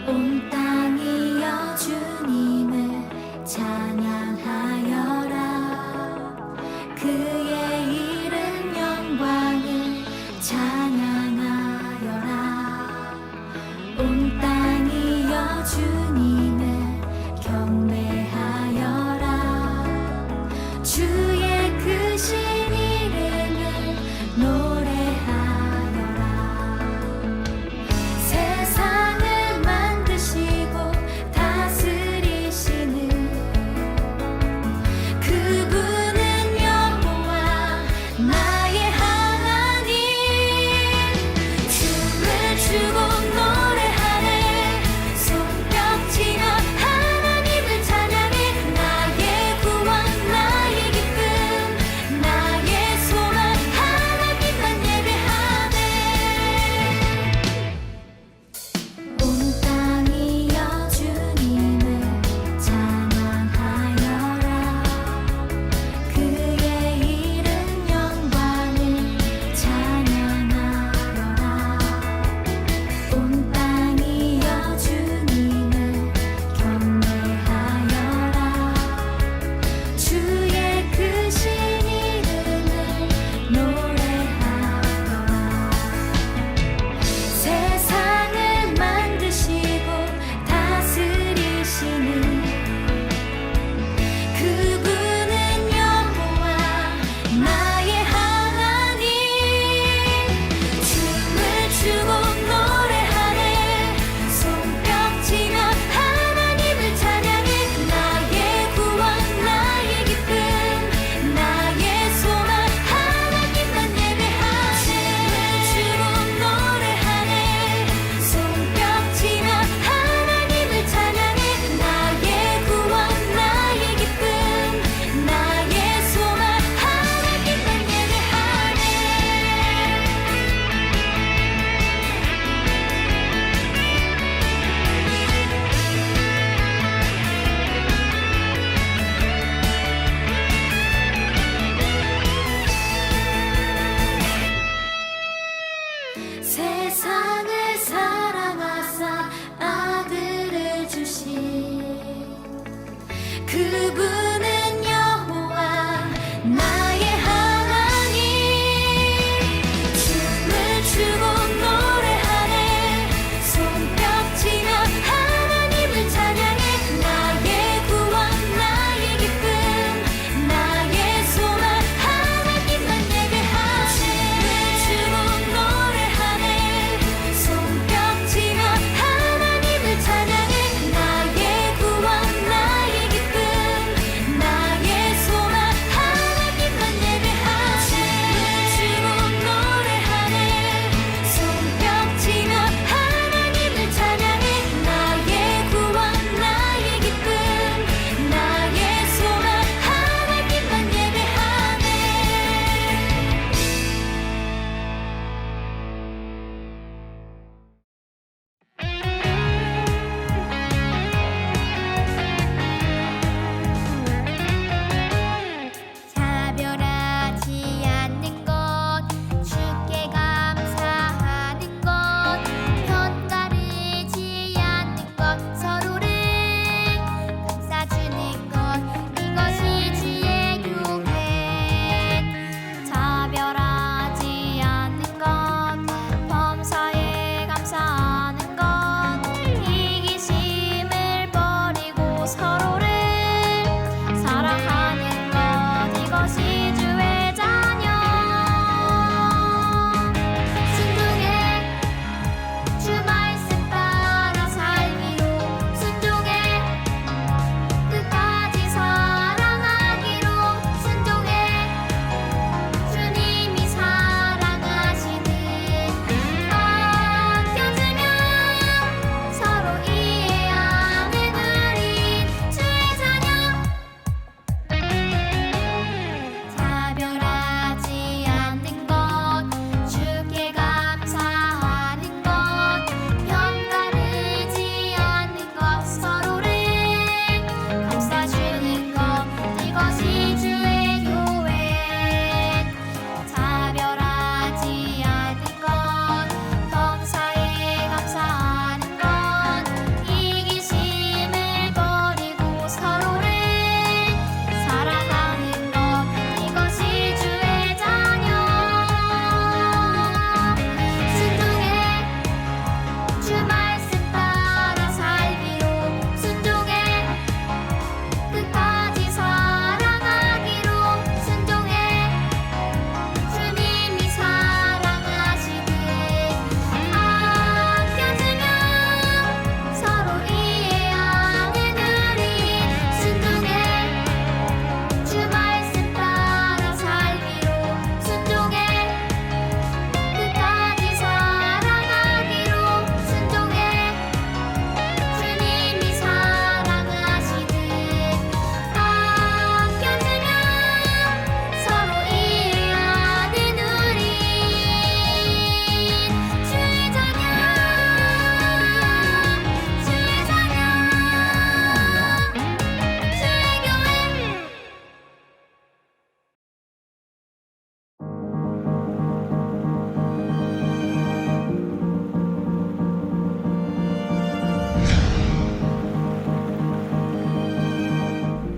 온 땅이여 주님을 찬양하여라. 그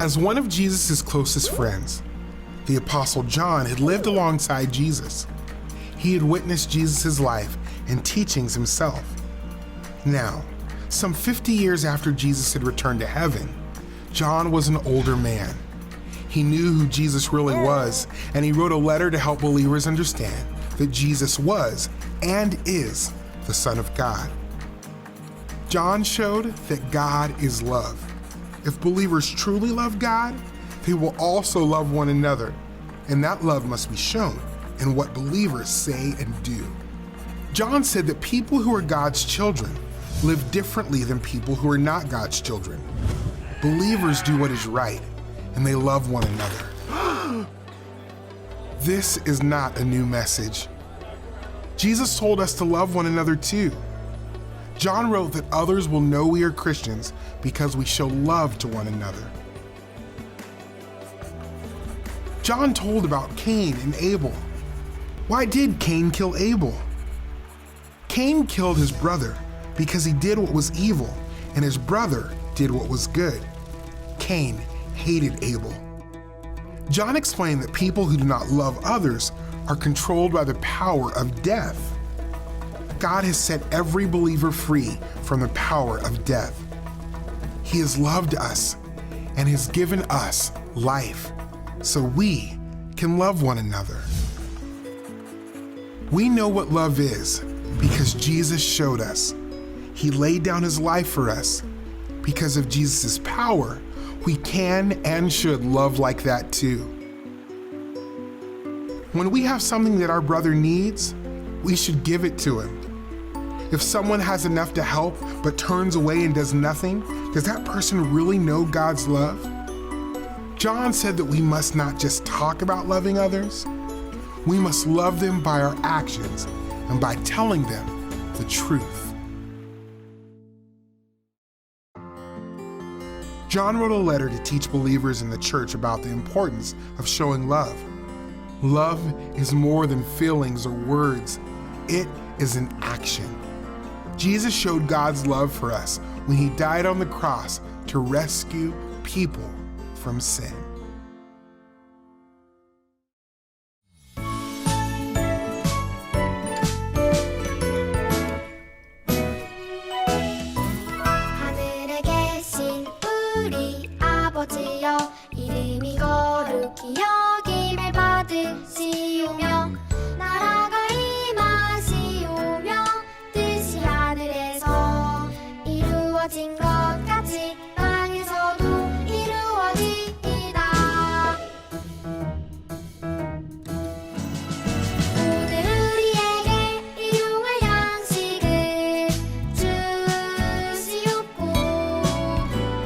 As one of Jesus' closest friends, the Apostle John had lived alongside Jesus. He had witnessed Jesus' life and teachings himself. Now, some 50 years after Jesus had returned to heaven, John was an older man. He knew who Jesus really was, and he wrote a letter to help believers understand that Jesus was and is the Son of God. John showed that God is love. If believers truly love God, they will also love one another, and that love must be shown in what believers say and do. John said that people who are God's children live differently than people who are not God's children. Believers do what is right, and they love one another. This is not a new message. Jesus told us to love one another too. John wrote that others will know we are Christians because we show love to one another. John told about Cain and Abel. Why did Cain kill Abel? Cain killed his brother because he did what was evil, and his brother did what was good. Cain hated Abel. John explained that people who do not love others are controlled by the power of death. God has set every believer free from the power of death. He has loved us and has given us life so we can love one another. We know what love is because Jesus showed us. He laid down his life for us. Because of Jesus' power, we can and should love like that too. When we have something that our brother needs, we should give it to him. If someone has enough to help but turns away and does nothing, does that person really know God's love? John said that we must not just talk about loving others, we must love them by our actions and by telling them the truth. John wrote a letter to teach believers in the church about the importance of showing love. Love is more than feelings or words. It is an action. Jesus showed God's love for us when he died on the cross to rescue people from sin. 하늘에 계신 우리 아버지여 이름이 거룩히 여김을 받으시오며 나라가 임하시오며 뜻이 하늘에서 이루어진 것 같이 땅에서도 이루어지이다. 오늘 우리에게 일용할 양식을 주시옵고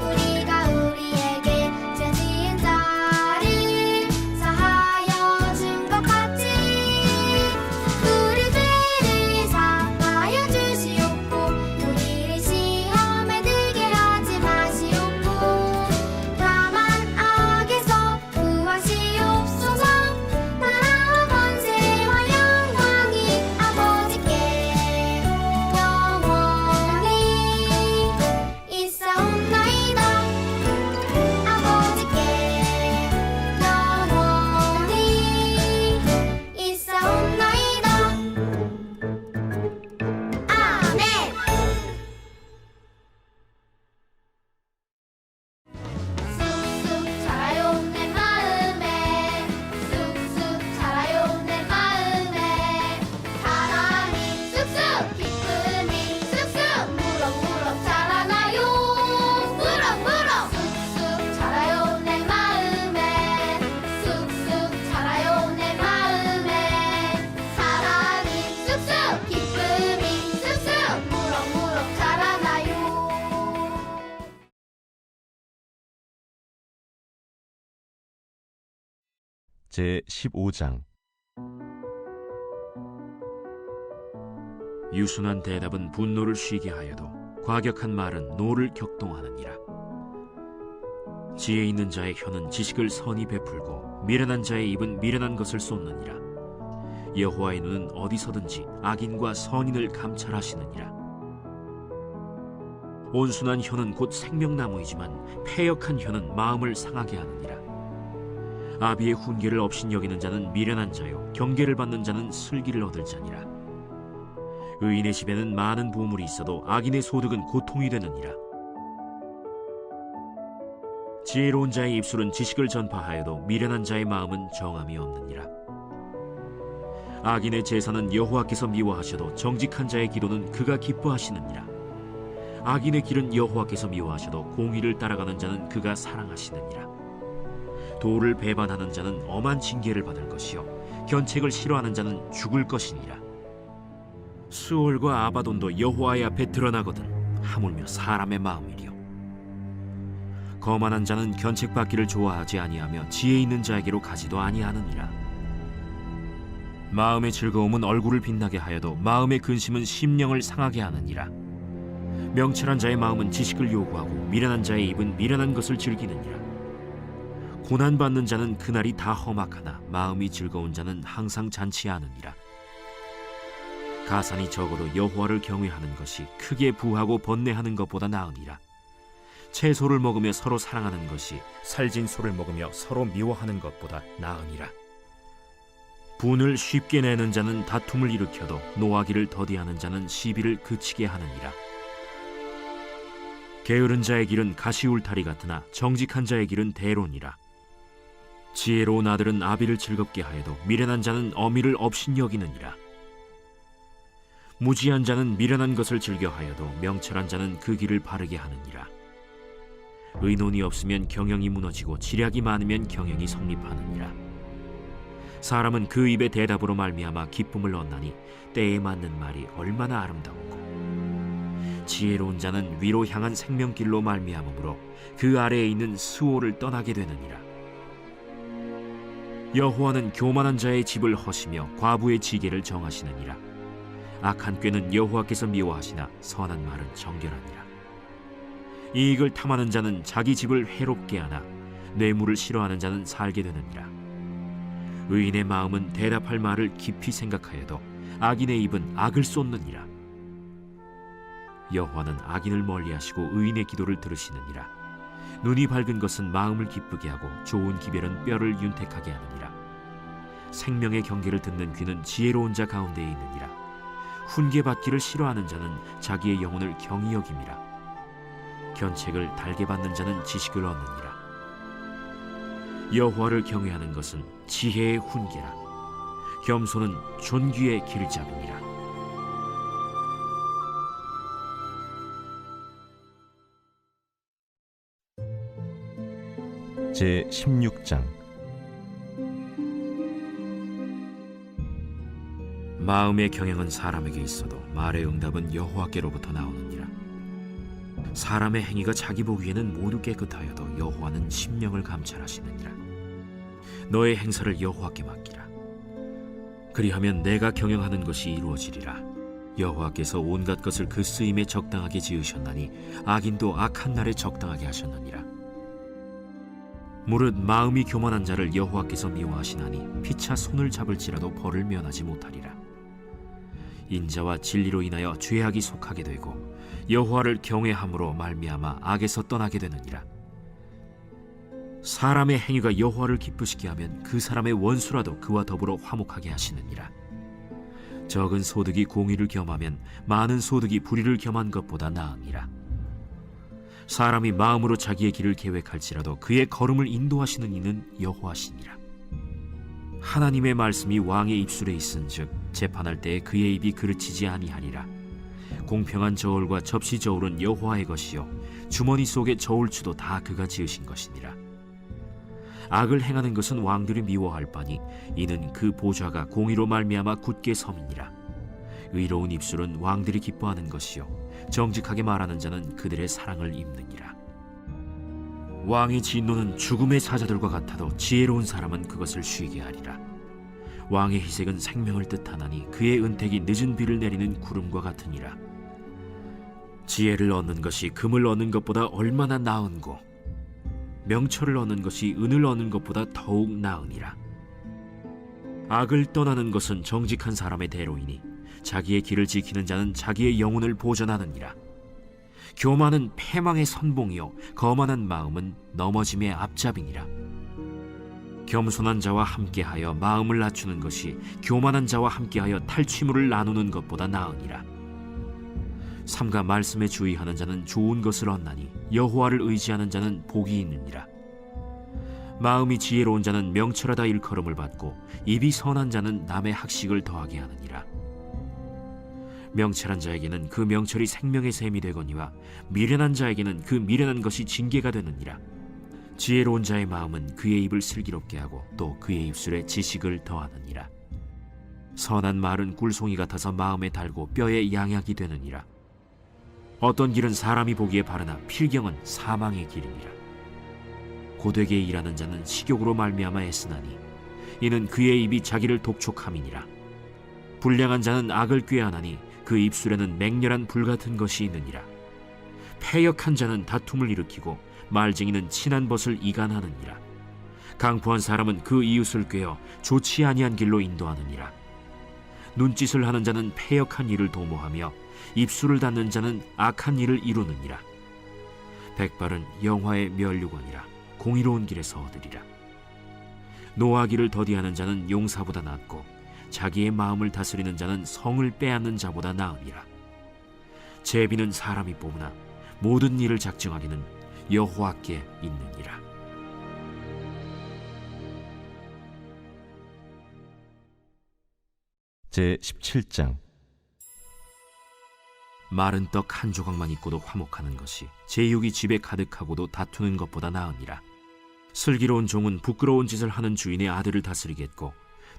우리가 우리에게 죄 지은 자를 사하여 준 것 같이 우리 죄를 사하여 주시옵고 우리를 시험에 들게 하지 마시옵고 다만 악에서 구하시옵소서. 나라와 권세와 영광이 아버지께 영원히 있사옵나이다. 아버지께 영원히 있사옵나이다. 아멘. 쑥쑥 자라요 내 마음에 쑥쑥 자라요 내 마음에 사랑이 쑥쑥 기쁨이 쑥쑥 무럭무럭 자라나요. 무럭무럭 쑥쑥 자라요 내 마음에 쑥쑥 자라요 내 마음에 사랑이 쑥쑥 기쁨이 쑥쑥 무럭무럭 자라나요. 제15장 유순한 대답은 분노를 쉬게 하여도 과격한 말은 노를 격동하느니라. 지혜 있는 자의 혀는 지식을 선히 베풀고 미련한 자의 입은 미련한 것을 쏟느니라. 여호와의 눈은 어디서든지 악인과 선인을 감찰하시느니라. 온순한 혀는 곧 생명나무이지만 패역한 혀는 마음을 상하게 하느니라. 아비의 훈계를 업신여기는 자는 미련한 자요 경계를 받는 자는 슬기를 얻을 자니라. 의인의 집에는 많은 보물이 있어도 악인의 소득은 고통이 되느니라. 지혜로운 자의 입술은 지식을 전파하여도 미련한 자의 마음은 정함이 없느니라. 악인의 제사는 여호와께서 미워하셔도 정직한 자의 기도는 그가 기뻐하시느니라. 악인의 길은 여호와께서 미워하셔도 공의를 따라가는 자는 그가 사랑하시느니라. 도를 배반하는 자는 엄한 징계를 받을 것이요 견책을 싫어하는 자는 죽을 것이니라. 수올과 아바돈도 여호와의 앞에 드러나거든 하물며 사람의 마음이리요. 거만한 자는 견책받기를 좋아하지 아니하며 지혜 있는 자에게로 가지도 아니하느니라. 마음의 즐거움은 얼굴을 빛나게 하여도 마음의 근심은 심령을 상하게 하느니라. 명철한 자의 마음은 지식을 요구하고 미련한 자의 입은 미련한 것을 즐기느니라. 고난받는 자는 그날이 다 험악하나 마음이 즐거운 자는 항상 잔치하느니라. 가산이 적어도 여호와를 경외하는 것이 크게 부하고 번뇌하는 것보다 나으니라. 채소를 먹으며 서로 사랑하는 것이 살진 소를 먹으며 서로 미워하는 것보다 나으니라. 분을 쉽게 내는 자는 다툼을 일으켜도 노하기를 더디하는 자는 시비를 그치게 하느니라. 게으른 자의 길은 가시울타리 같으나 정직한 자의 길은 대론이라. 지혜로운 아들은 아비를 즐겁게 하여도 미련한 자는 어미를 업신여기느니라. 무지한 자는 미련한 것을 즐겨하여도 명철한 자는 그 길을 바르게 하느니라. 의논이 없으면 경영이 무너지고 지략이 많으면 경영이 성립하느니라. 사람은 그 입의 대답으로 말미암아 기쁨을 얻나니 때에 맞는 말이 얼마나 아름다운고. 지혜로운 자는 위로 향한 생명길로 말미암으므로 그 아래에 있는 수호를 떠나게 되느니라. 여호와는 교만한 자의 집을 허시며 과부의 지계를 정하시느니라. 악한 꾀는 여호와께서 미워하시나 선한 말은 정결하니라. 이익을 탐하는 자는 자기 집을 해롭게 하나 뇌물을 싫어하는 자는 살게 되느니라. 의인의 마음은 대답할 말을 깊이 생각하여도 악인의 입은 악을 쏟느니라. 여호와는 악인을 멀리하시고 의인의 기도를 들으시느니라. 눈이 밝은 것은 마음을 기쁘게 하고 좋은 기별은 뼈를 윤택하게 하느니라. 생명의 경계를 듣는 귀는 지혜로운 자 가운데에 있느니라. 훈계받기를 싫어하는 자는 자기의 영혼을 경히 여김이라. 견책을 달게 받는 자는 지식을 얻느니라. 여호와를 경외하는 것은 지혜의 훈계라. 겸손은 존귀의 길잡이니라. 제 16장. 마음의 경영은 사람에게 있어도 말의 응답은 여호와께로부터 나오느니라. 사람의 행위가 자기 보기에는 모두 깨끗하여도 여호와는 심령을 감찰하시느니라. 너의 행사를 여호와께 맡기라. 그리하면 내가 경영하는 것이 이루어지리라. 여호와께서 온갖 것을 그 쓰임에 적당하게 지으셨나니 악인도 악한 날에 적당하게 하셨느니라. 무릇 마음이 교만한 자를 여호와께서 미워하시나니 피차 손을 잡을지라도 벌을 면하지 못하리라. 인자와 진리로 인하여 죄악이 속하게 되고 여호와를 경외함으로 말미암아 악에서 떠나게 되느니라. 사람의 행위가 여호와를 기쁘시게 하면 그 사람의 원수라도 그와 더불어 화목하게 하시느니라. 적은 소득이 공의를 겸하면 많은 소득이 불의를 겸한 것보다 나으니라. 사람이 마음으로 자기의 길을 계획할지라도 그의 걸음을 인도하시는 이는 여호와시니라. 하나님의 말씀이 왕의 입술에 있은즉 재판할 때에 그의 입이 그르치지 아니하리라. 공평한 저울과 접시 저울은 여호와의 것이요 주머니 속의 저울추도 다 그가 지으신 것이니라. 악을 행하는 것은 왕들이 미워할 바니 이는 그 보좌가 공의로 말미암아 굳게 섬이니라. 의로운 입술은 왕들이 기뻐하는 것이요 정직하게 말하는 자는 그들의 사랑을 입느니라. 왕의 진노는 죽음의 사자들과 같아도 지혜로운 사람은 그것을 쉬게 하리라. 왕의 희색은 생명을 뜻하나니 그의 은택이 늦은 비를 내리는 구름과 같으니라. 지혜를 얻는 것이 금을 얻는 것보다 얼마나 나은고 명철을 얻는 것이 은을 얻는 것보다 더욱 나으니라. 악을 떠나는 것은 정직한 사람의 대로이니 자기의 길을 지키는 자는 자기의 영혼을 보전하느니라. 교만은 패망의 선봉이요 거만한 마음은 넘어짐의 앞잡이니라. 겸손한 자와 함께하여 마음을 낮추는 것이 교만한 자와 함께하여 탈취물을 나누는 것보다 나으니라. 삼가 말씀에 주의하는 자는 좋은 것을 얻나니 여호와를 의지하는 자는 복이 있느니라. 마음이 지혜로운 자는 명철하다 일컬음을 받고 입이 선한 자는 남의 학식을 더하게 하느니라. 명철한 자에게는 그 명철이 생명의 샘이 되거니와 미련한 자에게는 그 미련한 것이 징계가 되느니라. 지혜로운 자의 마음은 그의 입을 슬기롭게 하고 또 그의 입술에 지식을 더하느니라. 선한 말은 꿀송이 같아서 마음에 달고 뼈에 양약이 되느니라. 어떤 길은 사람이 보기에 바르나 필경은 사망의 길이니라. 고되게 일하는 자는 식욕으로 말미암아 애쓰나니 이는 그의 입이 자기를 독촉함이니라. 불량한 자는 악을 꾀하나니 그 입술에는 맹렬한 불 같은 것이 있느니라. 패역한 자는 다툼을 일으키고 말쟁이는 친한 벗을 이간하느니라. 강포한 사람은 그 이웃을 꾀어 좋지 아니한 길로 인도하느니라. 눈짓을 하는 자는 패역한 일을 도모하며 입술을 닫는 자는 악한 일을 이루느니라. 백발은 영화의 면류관이라 공의로운 길에서 얻으리라. 노하기를 더디하는 자는 용사보다 낫고 자기의 마음을 다스리는 자는 성을 빼앗는 자보다 나으니라. 제비는 사람이 뽑으나 모든 일을 작정하기는 여호와께 있느니라. 제17장. 마른 떡 한 조각만 있고도 화목하는 것이 제육이 집에 가득하고도 다투는 것보다 나으니라. 슬기로운 종은 부끄러운 짓을 하는 주인의 아들을 다스리겠고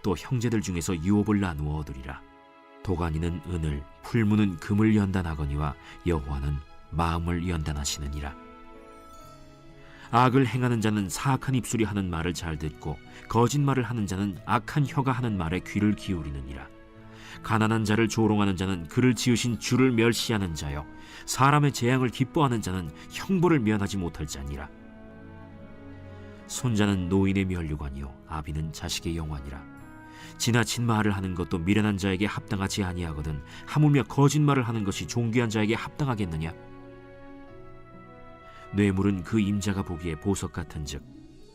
또 형제들 중에서 유업을 나누어 얻으리라. 도가니는 은을, 풀무는 금을 연단하거니와 여호와는 마음을 연단하시느니라. 악을 행하는 자는 사악한 입술이 하는 말을 잘 듣고 거짓말을 하는 자는 악한 혀가 하는 말에 귀를 기울이느니라. 가난한 자를 조롱하는 자는 그를 지으신 주를 멸시하는 자요 사람의 재앙을 기뻐하는 자는 형벌을 면하지 못할 자니라. 손자는 노인의 면류관이요 아비는 자식의 영환이라. 지나친 말을 하는 것도 미련한 자에게 합당하지 아니하거든 하물며 거짓말을 하는 것이 존귀한 자에게 합당하겠느냐. 뇌물은 그 임자가 보기에 보석 같은즉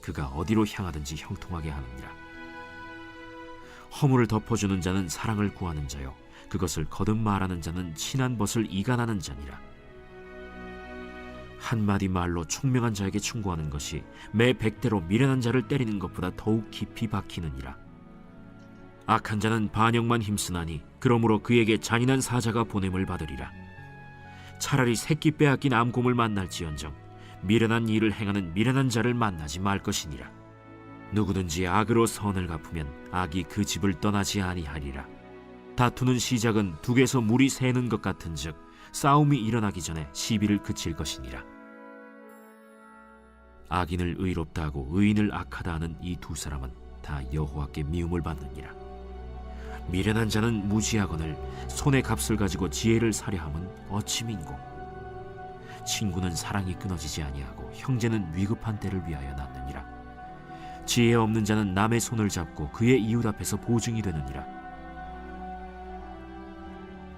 그가 어디로 향하든지 형통하게 하느니라. 허물을 덮어주는 자는 사랑을 구하는 자요 그것을 거듭 말하는 자는 친한 벗을 이간하는 자니라. 한마디 말로 총명한 자에게 충고하는 것이 매 100대로 미련한 자를 때리는 것보다 더욱 깊이 박히느니라. 악한 자는 반역만 힘쓰나니 그러므로 그에게 잔인한 사자가 보냄을 받으리라. 차라리 새끼 빼앗긴 암곰을 만날지언정 미련한 일을 행하는 미련한 자를 만나지 말 것이니라. 누구든지 악으로 선을 갚으면 악이 그 집을 떠나지 아니하리라. 다투는 시작은 둑에서 물이 새는 것 같은즉 싸움이 일어나기 전에 시비를 그칠 것이니라. 악인을 의롭다 하고 의인을 악하다 하는 이 두 사람은 다 여호와께 미움을 받느니라. 미련한 자는 무지하거늘 손의 값을 가지고 지혜를 사려함은 어찌 민고. 친구는 사랑이 끊어지지 아니하고 형제는 위급한 때를 위하여 낳느니라. 지혜 없는 자는 남의 손을 잡고 그의 이웃 앞에서 보증이 되느니라.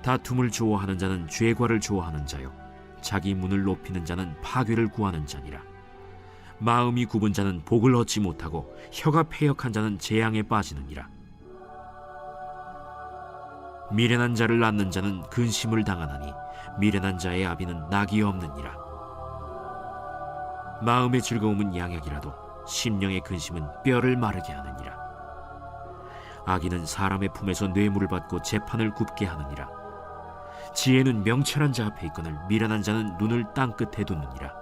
다툼을 좋아하는 자는 죄과를 좋아하는 자요 자기 문을 높이는 자는 파괴를 구하는 자니라. 마음이 굽은 자는 복을 얻지 못하고 혀가 패역한 자는 재앙에 빠지느니라. 미련한 자를 낳는 자는 근심을 당하나니 미련한 자의 아비는 낙이 없느니라. 마음의 즐거움은 양약이라도 심령의 근심은 뼈를 마르게 하느니라. 악인은 사람의 품에서 뇌물을 받고 재판을 굽게 하느니라. 지혜는 명철한 자 앞에 있거늘 미련한 자는 눈을 땅 끝에 두느니라.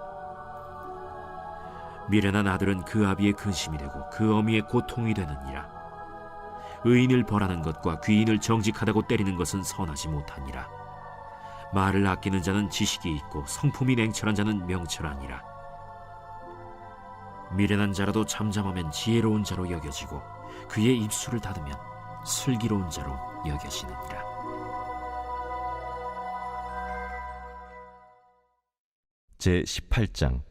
미련한 아들은 그 아비의 근심이 되고 그 어미의 고통이 되느니라. 의인을 벌하는 것과 귀인을 정직하다고 때리는 것은 선하지 못하니라. 말을 아끼는 자는 지식이 있고 성품이 냉철한 자는 명철하니라. 미련한 자라도 잠잠하면 지혜로운 자로 여겨지고 그의 입술을 닫으면 슬기로운 자로 여겨지느니라. 제18장.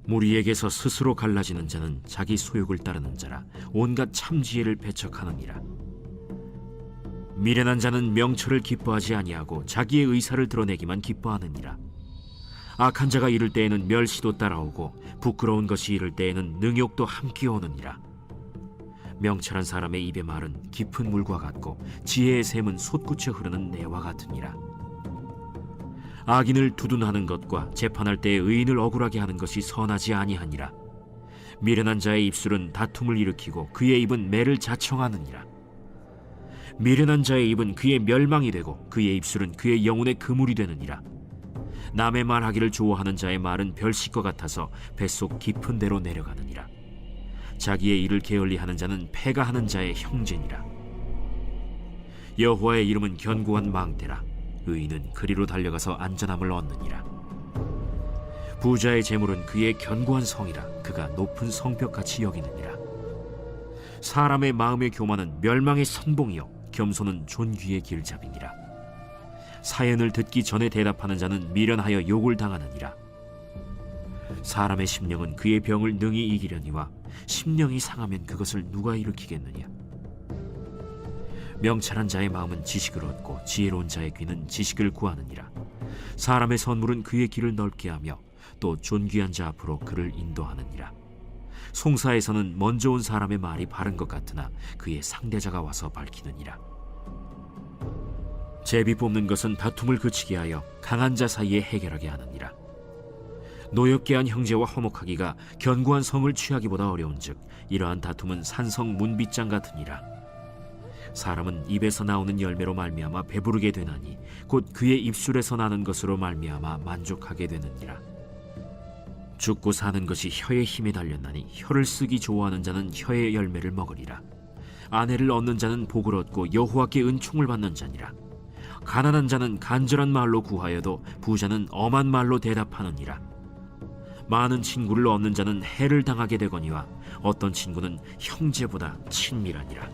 무리에게서 스스로 갈라지는 자는 자기 소욕을 따르는 자라 온갖 참지혜를 배척하느니라. 미련한 자는 명철을 기뻐하지 아니하고 자기의 의사를 드러내기만 기뻐하느니라. 악한 자가 이를 때에는 멸시도 따라오고 부끄러운 것이 이를 때에는 능욕도 함께 오느니라. 명철한 사람의 입의 말은 깊은 물과 같고 지혜의 샘은 솟구쳐 흐르는 내와 같으니라. 악인을 두둔하는 것과 재판할 때에 의인을 억울하게 하는 것이 선하지 아니하니라. 미련한 자의 입술은 다툼을 일으키고 그의 입은 매를 자청하느니라. 미련한 자의 입은 그의 멸망이 되고 그의 입술은 그의 영혼의 그물이 되느니라. 남의 말하기를 좋아하는 자의 말은 별식과 같아서 뱃속 깊은 데로 내려가느니라. 자기의 일을 게을리하는 자는 패가 하는 자의 형제니라. 여호와의 이름은 견고한 망대라. 의인은 그리로 달려가서 안전함을 얻느니라. 부자의 재물은 그의 견고한 성이라. 그가 높은 성벽같이 여기느니라. 사람의 마음의 교만은 멸망의 선봉이요 겸손은 존귀의 길잡이니라. 사연을 듣기 전에 대답하는 자는 미련하여 욕을 당하느니라. 사람의 심령은 그의 병을 능히 이기려니와 심령이 상하면 그것을 누가 일으키겠느냐. 명철한 자의 마음은 지식을 얻고 지혜로운 자의 귀는 지식을 구하느니라. 사람의 선물은 그의 길을 넓게 하며 또 존귀한 자 앞으로 그를 인도하느니라. 송사에서는 먼저 온 사람의 말이 바른 것 같으나 그의 상대자가 와서 밝히느니라. 제비 뽑는 것은 다툼을 그치게 하여 강한 자 사이에 해결하게 하느니라. 노엽게 한 형제와 화목하기가 견고한 성을 취하기보다 어려운즉 이러한 다툼은 산성 문빗장 같으니라. 사람은 입에서 나오는 열매로 말미암아 배부르게 되나니 곧 그의 입술에서 나는 것으로 말미암아 만족하게 되느니라. 죽고 사는 것이 혀의 힘에 달렸나니 혀를 쓰기 좋아하는 자는 혀의 열매를 먹으리라. 아내를 얻는 자는 복을 얻고 여호와께 은총을 받는 자니라. 가난한 자는 간절한 말로 구하여도 부자는 엄한 말로 대답하느니라. 많은 친구를 얻는 자는 해를 당하게 되거니와 어떤 친구는 형제보다 친밀하니라.